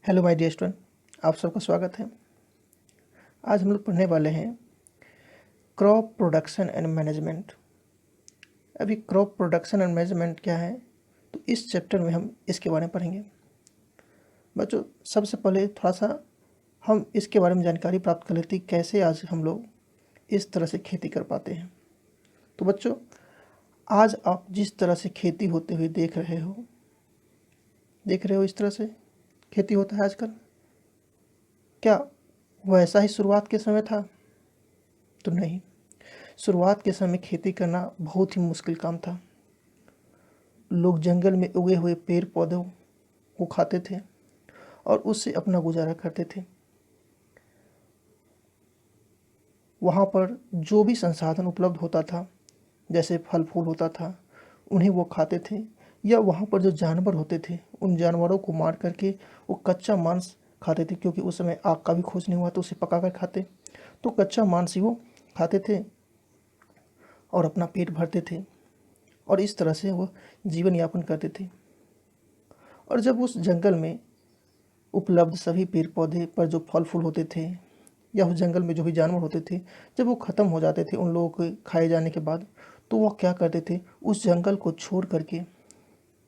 Hello my dear student, आप सबका स्वागत है। आज हम लोग पढ़ने वाले हैं क्रॉप प्रोडक्शन एंड मैनेजमेंट। अभी क्रॉप प्रोडक्शन एंड मैनेजमेंट क्या है, तो इस चैप्टर में हम इसके बारे में पढ़ेंगे। बच्चों, सबसे पहले थोड़ा सा हम इसके बारे में जानकारी प्राप्त कर लेते हैं कैसे आज हम लोग इस तरह से खेती कर पाते हैं। तो बच्चों, आज आप जिस तरह से खेती होते हुए देख रहे हो इस तरह से खेती होता है आजकल, क्या वैसा ही शुरुआत के समय था? तो नहीं। शुरुआत के समय खेती करना बहुत ही मुश्किल काम था। लोग जंगल में उगे हुए पेड़ पौधों को खाते थे और उससे अपना गुजारा करते थे। वहाँ पर जो भी संसाधन उपलब्ध होता था, जैसे फल फूल होता था, उन्हें वो खाते थे, या वहाँ पर जो जानवर होते थे उन जानवरों को मार करके वो कच्चा मांस खाते थे, क्योंकि उस समय आग का भी खोज नहीं हुआ तो उसे पका कर खाते। तो कच्चा मांस ही वो खाते थे और अपना पेट भरते थे, और इस तरह से वो जीवन यापन करते थे। और जब उस जंगल में उपलब्ध सभी पेड़ पौधे पर जो फल फूल होते थे, या उस जंगल में जो भी जानवर होते थे, जब वो ख़त्म हो जाते थे उन लोगों के खाए जाने के बाद, तो वह क्या करते थे, उस जंगल को छोड़ करके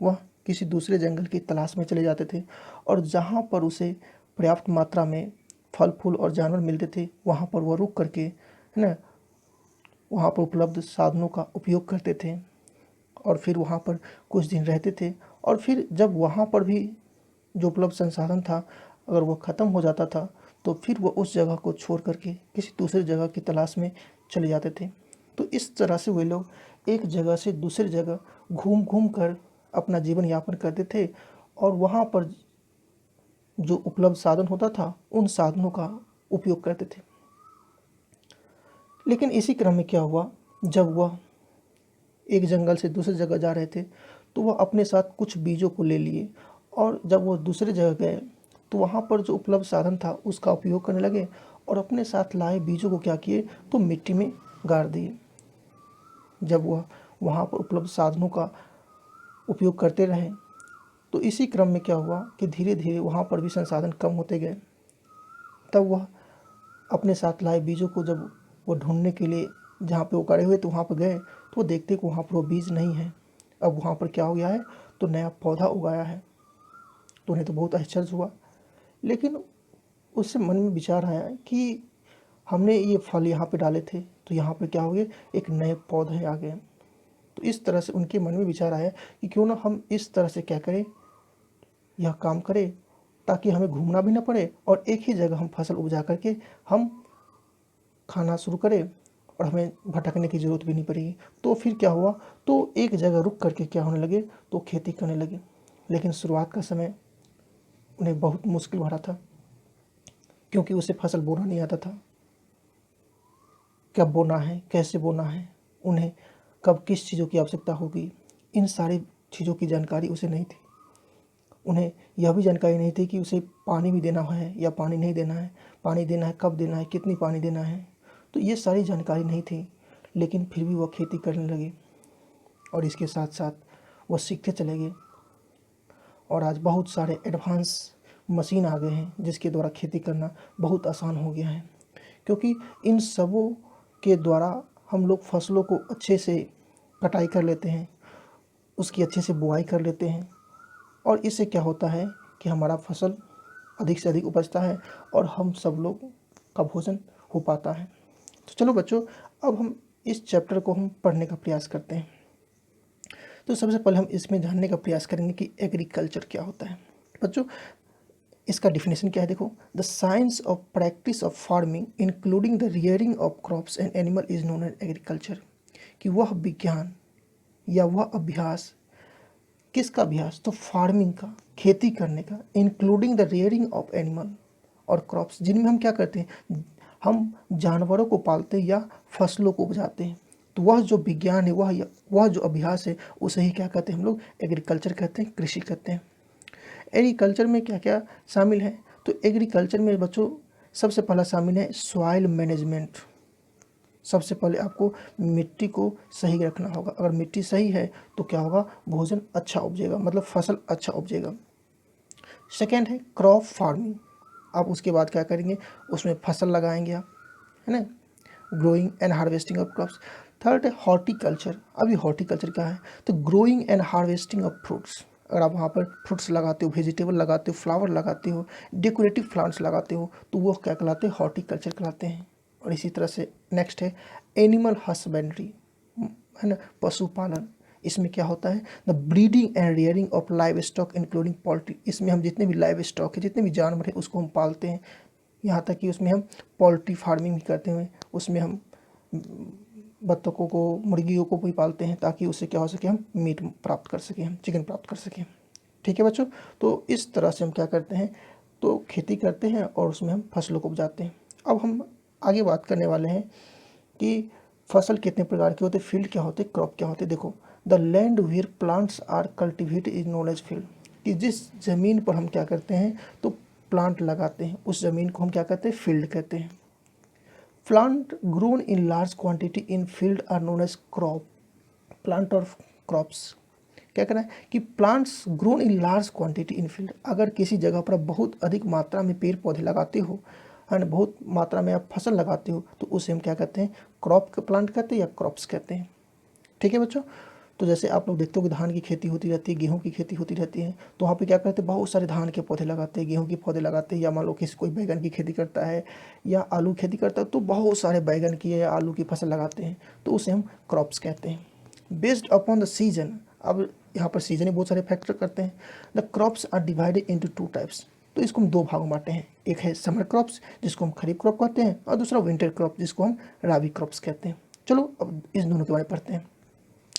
वह किसी दूसरे जंगल की तलाश में चले जाते थे। और जहाँ पर उसे पर्याप्त मात्रा में फल फूल और जानवर मिलते थे, वहाँ पर वह रुक करके, है ना, वहाँ पर उपलब्ध साधनों का उपयोग करते थे और फिर वहाँ पर कुछ दिन रहते थे। और फिर जब वहाँ पर भी जो उपलब्ध संसाधन था, अगर वो ख़त्म हो जाता था, तो फिर वो उस जगह को छोड़ करके किसी दूसरी जगह की तलाश में चले जाते थे। तो इस तरह से वे लोग एक जगह से दूसरी जगह घूम घूम कर अपना जीवन यापन करते थे, और वहाँ पर जो उपलब्ध साधन होता था उन साधनों का उपयोग करते थे। लेकिन इसी क्रम में क्या हुआ, जब वह एक जंगल से दूसरी जगह जा रहे थे, तो वह अपने साथ कुछ बीजों को ले लिए, और जब वो दूसरी जगह गए तो वहाँ पर जो उपलब्ध साधन था उसका उपयोग करने लगे, और अपने साथ लाए बीजों को क्या किए, तो मिट्टी में गाड़ दिए। जब वह वहाँ पर उपलब्ध साधनों का उपयोग करते रहे, तो इसी क्रम में क्या हुआ कि धीरे धीरे वहाँ पर भी संसाधन कम होते गए। तब वह अपने साथ लाए बीजों को जब वो ढूंढने के लिए जहाँ पे वो गड़े हुए तो वहाँ पर गए, तो वो देखते कि वहाँ पर वो बीज नहीं है। अब वहाँ पर क्या हो गया है, तो नया पौधा उगाया है। तो उन्हें तो बहुत आश्चर्य हुआ, लेकिन उससे मन में विचार आया कि हमने ये फल यहाँ पे डाले थे, तो यहाँ पे क्या हो गए, एक नए पौधे आ गए। तो इस तरह से उनके मन में विचार आया कि क्यों ना हम इस तरह से क्या करें, यह काम करें, ताकि हमें घूमना भी ना पड़े और एक ही जगह हम फसल उपजा करके हम खाना शुरू करें, और हमें भटकने की ज़रूरत भी नहीं पड़ेगी। तो फिर क्या हुआ, तो एक जगह रुक करके क्या होने लगे, तो खेती करने लगे। लेकिन शुरुआत का समय उन्हें बहुत मुश्किल भरा था, क्योंकि उसे फसल बोना नहीं आता था। कब बोना है, कैसे बोना है, उन्हें कब किस चीज़ों की आवश्यकता होगी, इन सारी चीज़ों की जानकारी उसे नहीं थी। उन्हें यह भी जानकारी नहीं थी कि उसे पानी भी देना है या पानी नहीं देना है, पानी देना है कब देना है, कितनी पानी देना है। तो ये सारी जानकारी नहीं थी, लेकिन फिर भी वह खेती करने लगे, और इसके साथ साथ वह सीखते चले गए। और आज बहुत सारे एडवांस मशीन आ गए हैं जिसके द्वारा खेती करना बहुत आसान हो गया है, क्योंकि इन सबों के द्वारा हम लोग फसलों को अच्छे से कटाई कर लेते हैं, उसकी अच्छे से बुआई कर लेते हैं, और इससे क्या होता है कि हमारा फसल अधिक से अधिक उपजता है और हम सब लोग का भोजन हो पाता है। तो चलो बच्चों, अब हम इस चैप्टर को हम पढ़ने का प्रयास करते हैं। तो सबसे पहले हम इसमें जानने का प्रयास करेंगे कि एग्रीकल्चर क्या होता है। बच्चों, इसका डिफिनेशन क्या है, देखो, the science of practice of farming including the rearing of crops and animal is known as agriculture. कि वह विज्ञान या वह अभ्यास, किसका अभ्यास, तो फार्मिंग का, खेती करने का, including the rearing of animal और क्रॉप्स, जिनमें हम क्या करते हैं, हम जानवरों को पालते हैं या फसलों को उपजाते हैं। तो वह जो विज्ञान है, वह जो अभ्यास है, उसे ही क्या कहते हैं, हम लोग एग्रीकल्चर कहते हैं, कृषि कहते हैं। एग्रीकल्चर में क्या क्या शामिल है, तो एग्रीकल्चर में बच्चों सबसे पहला शामिल है सॉइल मैनेजमेंट। सबसे पहले आपको मिट्टी को सही रखना होगा। अगर मिट्टी सही है तो क्या होगा, भोजन अच्छा उपजेगा, मतलब फसल अच्छा उपजेगा। सेकेंड है क्रॉप फार्मिंग, आप उसके बाद क्या करेंगे, उसमें फसल लगाएंगे आप, है ना, growing and harvesting of crops. Third है हॉर्टिकल्चर। अभी हॉर्टिकल्चर क्या है, तो growing and harvesting of fruits. अगर आप वहाँ पर फ्रूट्स लगाते हो, वेजिटेबल लगाते हो, फ्लावर लगाते हो, डेकोरेटिव प्लांट्स लगाते हो, तो वो क्या कहलाते हैं, हॉर्टिकल्चर कहलाते हैं। और इसी तरह से नेक्स्ट है एनिमल हस्बेंड्री, है ना, पशुपालन। इसमें क्या होता है, the breeding and rearing of live stock including poultry. इसमें हम जितने भी लाइव स्टॉक है, जितने भी जानवर है, उसको हम पालते हैं। यहाँ तक कि उसमें हम पोल्ट्री फार्मिंग भी करते हैं, उसमें हम बत्तखों को, मुर्गियों को भी पालते हैं, ताकि उससे क्या हो सके, हम मीट प्राप्त कर सकें, हम चिकन प्राप्त कर सकें। ठीक है बच्चों, तो इस तरह से हम क्या करते हैं, तो खेती करते हैं और उसमें हम फसलों को उपजाते हैं। अब हम आगे बात करने वाले हैं कि फसल कितने प्रकार के होते हैं, फील्ड क्या होते हैं, क्रॉप क्या होते हैं। देखो, the land where plants are cultivated is known as field, कि जिस ज़मीन पर हम क्या करते हैं, तो प्लांट लगाते हैं, उस ज़मीन को हम क्या कहते हैं, फील्ड कहते हैं। Plant grown in large quantity in field are known as crop, plant और क्रॉप्स। क्या करना है कि plants grown in large quantity in field, अगर किसी जगह पर बहुत अधिक मात्रा में पेड़ पौधे लगाते हो, एंड बहुत मात्रा में आप फसल लगाते हो, तो उसे हम क्या कहते हैं, क्रॉप प्लांट कहते हैं या क्रॉप्स कहते हैं। ठीक है बच्चों, तो जैसे आप लोग देखते हो कि धान की खेती होती रहती है, गेहूं की खेती होती रहती है, तो वहाँ पे क्या करते हैं, बहुत सारे धान के पौधे लगाते हैं, गेहूं के पौधे लगाते हैं, या मान लो किसी कोई बैगन की खेती करता है या आलू खेती करता है, तो बहुत सारे बैगन की या आलू की फसल लगाते हैं, तो उसे हम क्रॉप्स कहते हैं। बेस्ड अपॉन द सीजन, अब यहाँ पर सीजन ही बहुत सारे फैक्टर करते हैं। The crops are divided into two types, तो इसको हम दो भागों में बांटे हैं, एक है समर क्रॉप्स जिसको हम खरीफ क्रॉप कहते हैं, और दूसरा विंटर क्रॉप जिसको हम राबी क्रॉप्स कहते हैं। चलो अब इस दोनों के बारे में पढ़ते हैं।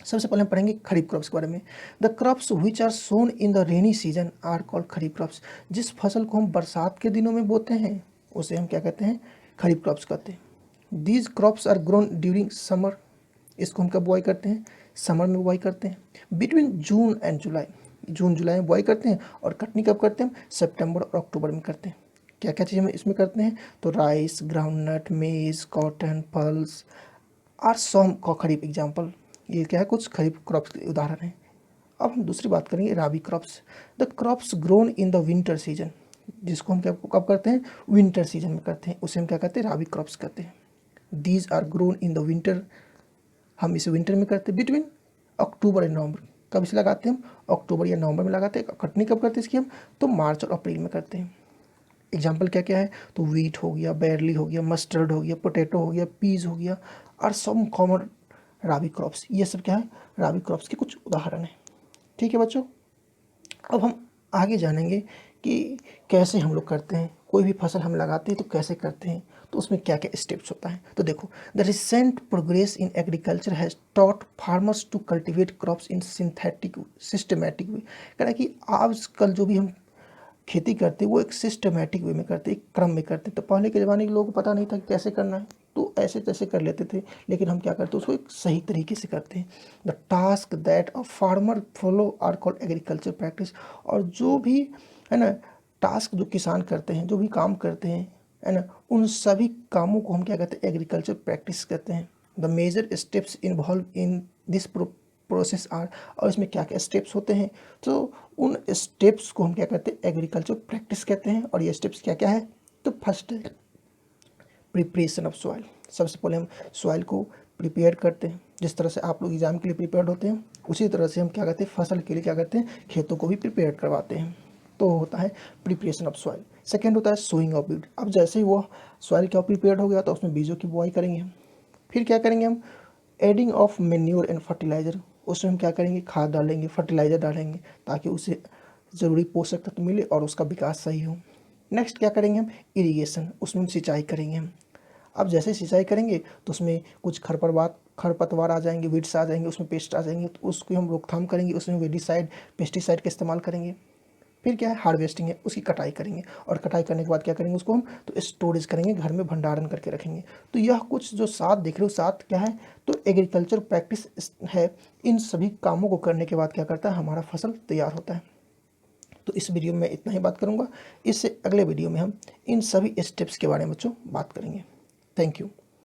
सबसे पहले हम पढ़ेंगे खरीफ क्रॉप्स के बारे में। The crops which are sown in the rainy season are called kharif crops, जिस फसल को हम बरसात के दिनों में बोते हैं उसे हम क्या कहते हैं, खरीफ क्रॉप्स कहते हैं। These crops are grown during summer, इसको हम कब बुआई करते हैं, समर में बुआई करते हैं। बिटवीन जून एंड जुलाई, जून जुलाई में बुआई करते हैं, और कटनी कब करते हैं, सितंबर और अक्टूबर में करते हैं। क्या क्या चीज़ हम इसमें करते हैं, तो rice, groundnut, maize, cotton, pulse are some kharif example. ये क्या है, कुछ खरीफ क्रॉप्स के उदाहरण हैं। अब हम दूसरी बात करेंगे rabi crops. The crops grown in the winter season, जिसको हम क्या कब करते हैं, विंटर सीजन में करते हैं, उसे हम क्या कहते हैं, राबी क्रॉप्स कहते हैं। These are grown in the winter, हम इसे विंटर में करते हैं, बिटवीन अक्टूबर एंड नवंबर। कब इसे लगाते हैं हम, अक्टूबर या नवंबर में लगाते हैं। कटनी कब करते हैं इसकी हम, तो मार्च और अप्रैल में करते हैं। एग्जाम्पल क्या क्या है, तो वीट हो गया, बैरली हो गया, मस्टर्ड हो गया, पोटैटो हो गया, पीज हो गया, और सम कॉमन राबी क्रॉप्स। ये सब क्या है, राबी क्रॉप्स के कुछ उदाहरण हैं। ठीक है बच्चों, अब हम आगे जानेंगे कि कैसे हम लोग करते हैं, कोई भी फसल हम लगाते हैं तो कैसे करते हैं, तो उसमें क्या क्या स्टेप्स होता है। तो देखो, the recent progress in agriculture has taught farmers to cultivate crops in synthetic systematic way. कह रहा है कि आजकल जो भी हम खेती करते वो एक सिस्टमेटिक वे में करते, एक क्रम में करते। तो पहले के ज़माने के लोगों को पता नहीं था कि कैसे करना है, तो ऐसे तैसे कर लेते थे, लेकिन हम क्या करते उसको एक सही तरीके से करते हैं। The task that a farmer follow are called agriculture practice. और जो भी है ना टास्क जो किसान करते हैं, जो भी काम करते हैं, है ना, उन सभी कामों को हम क्या कहते हैं, एग्रीकल्चर प्रैक्टिस कहते हैं। The major steps involve in this process are, और इसमें क्या क्या स्टेप्स होते हैं, तो उन स्टेप्स को हम क्या कहते हैं, एग्रीकल्चर प्रैक्टिस कहते हैं। और ये स्टेप्स क्या क्या है, तो फर्स्ट है प्रिपरेशन ऑफ सॉइल। सबसे पहले हम सॉइल को प्रिपेयर करते हैं, जिस तरह से आप लोग एग्जाम के लिए प्रिपेयर होते हैं, उसी तरह से हम क्या करते हैं, फसल के लिए क्या करते हैं, खेतों को भी प्रिपेयर करवाते हैं। तो होता है प्रिपरेशन ऑफ सॉइल। सेकेंड होता है सोइंग ऑफ बीज। अब जैसे ही वो सॉइल क्या प्रिपेयर हो गया, तो उसमें बीजों की बुआई करेंगे। फिर क्या करेंगे हम, adding of manure and fertiliser, उसमें हम क्या करेंगे, खाद डालेंगे, फर्टिलाइज़र डालेंगे, ताकि उसे ज़रूरी पोषक तत्व मिले और उसका विकास सही हो। नेक्स्ट क्या करेंगे हम, इरिगेशन, उसमें हम सिंचाई करेंगे हम। अब जैसे सिंचाई करेंगे तो उसमें कुछ खरपतवार आ जाएंगे, वीड्स आ जाएंगे, उसमें पेस्ट आ जाएंगे, तो उसकी हम रोकथाम करेंगे, उसमें वेडिसाइड पेस्टिसाइड का इस्तेमाल करेंगे। फिर क्या है, हार्वेस्टिंग है, उसकी कटाई करेंगे, और कटाई करने के बाद क्या करेंगे, उसको हम तो स्टोरेज करेंगे, घर में भंडारण करके रखेंगे। तो यह कुछ जो 7 देख रहे हो, 7 क्या है, तो एग्रीकल्चर प्रैक्टिस है। इन सभी कामों को करने के बाद क्या करता है, हमारा फसल तैयार होता है। तो इस वीडियो में इतना ही बात करूँगा। इससे अगले वीडियो में हम इन सभी स्टेप्स के बारे में बच्चों बात करेंगे। Thank you.